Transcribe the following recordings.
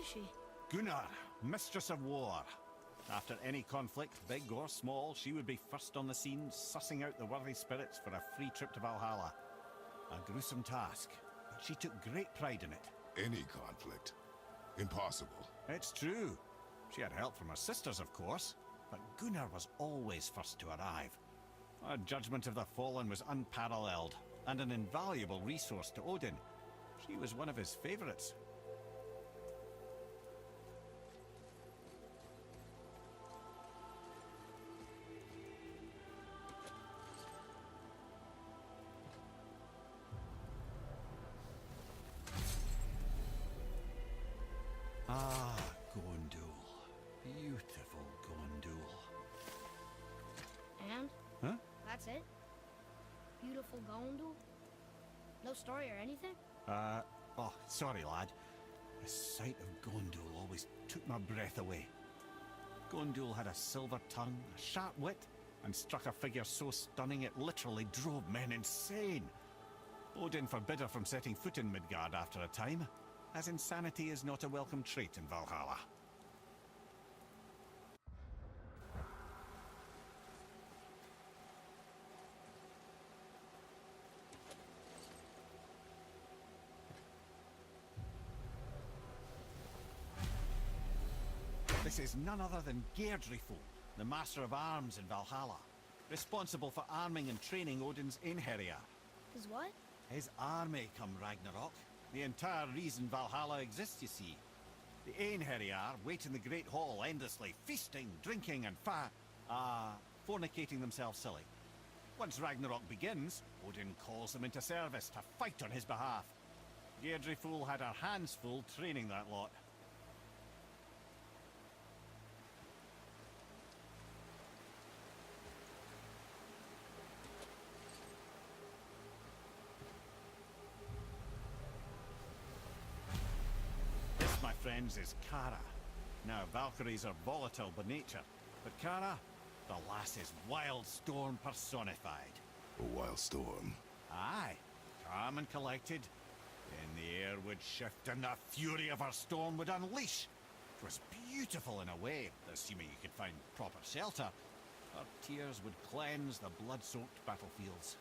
is she? Gunnar, Mistress of War. After any conflict, big or small, she would be first on the scene, sussing out the worthy spirits for a free trip to Valhalla. A gruesome task, but she took great pride in it. Any conflict. Impossible. It's true. She had help from her sisters, of course, but Gunnar was always first to arrive. Her judgment of the fallen was unparalleled, and an invaluable resource to Odin. She was one of his favourites. Ah, Gondul. Beautiful Gondul. And? Huh? That's it? Beautiful Gondul? No story or anything? Oh, sorry, lad. The sight of Gondul always took my breath away. Gondul had a silver tongue, a sharp wit, and struck a figure so stunning it literally drove men insane. Odin forbid her from setting foot in Midgard after a time, as insanity is not a welcome trait in Valhalla. This is none other than Geirdriful, the Master of Arms in Valhalla, responsible for arming and training Odin's Einherjar. Is what? His army come Ragnarok. The entire reason Valhalla exists, you see. The Einherjar wait in the Great Hall endlessly, feasting, drinking, and fornicating themselves silly. Once Ragnarok begins, Odin calls them into service to fight on his behalf. Geirdriful had her hands full training that lot. My friends, is Kara. Now, Valkyries are volatile by nature, but Kara, the lass is wild storm personified. A wild storm. Aye, calm and collected. Then the air would shift and the fury of her storm would unleash. It was beautiful in a way, assuming you could find proper shelter. Her tears would cleanse the blood-soaked battlefields.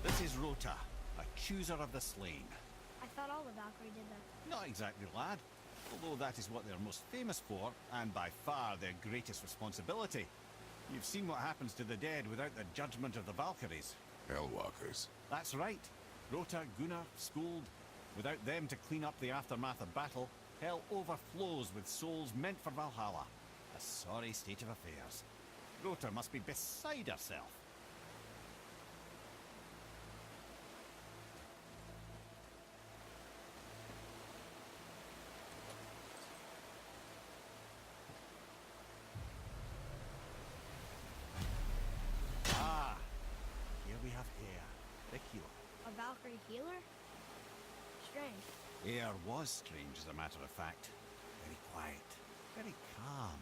This is Rota, accuser of the slain. I thought all the Valkyrie did that. Not exactly, lad. Although that is what they're most famous for, and by far their greatest responsibility. You've seen what happens to the dead without the judgment of the Valkyries. Hellwalkers. That's right. Rota, Gunnar, Skuld. Without them to clean up the aftermath of battle, hell overflows with souls meant for Valhalla. A sorry state of affairs. Rota must be beside herself. Here we have Air, the healer. A Valkyrie healer? Strange. Air was strange, as a matter of fact. Very quiet, very calm.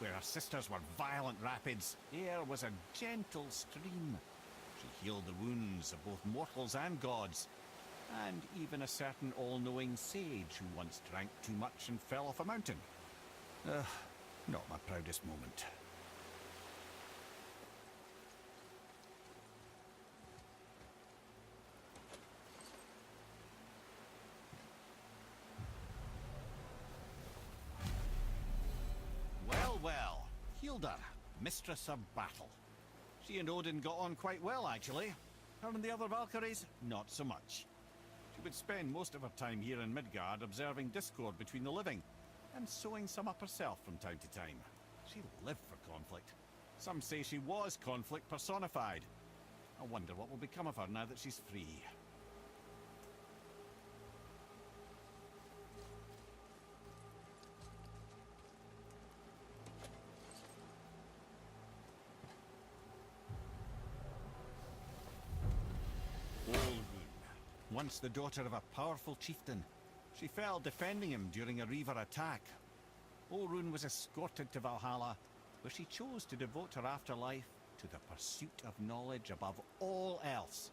Where her sisters were violent rapids, Air was a gentle stream. She healed the wounds of both mortals and gods, and even a certain all-knowing sage who once drank too much and fell off a mountain. Not my proudest moment. Well, Hilda, Mistress of Battle. She and Odin got on quite well, actually. Her and the other Valkyries, not so much. She would spend most of her time here in Midgard observing discord between the living, and sewing some up herself from time to time. She lived for conflict. Some say she was conflict personified. I wonder what will become of her now that she's free. Once the daughter of a powerful chieftain, she fell defending him during a Reaver attack. Orun was escorted to Valhalla, where she chose to devote her afterlife to the pursuit of knowledge above all else.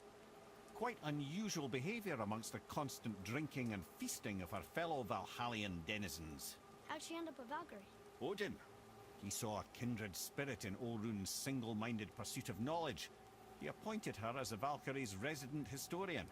Quite unusual behaviour amongst the constant drinking and feasting of her fellow Valhallian denizens. How'd she end up a Valkyrie? Odin. He saw a kindred spirit in Orun's single-minded pursuit of knowledge. He appointed her as the Valkyries' resident historian.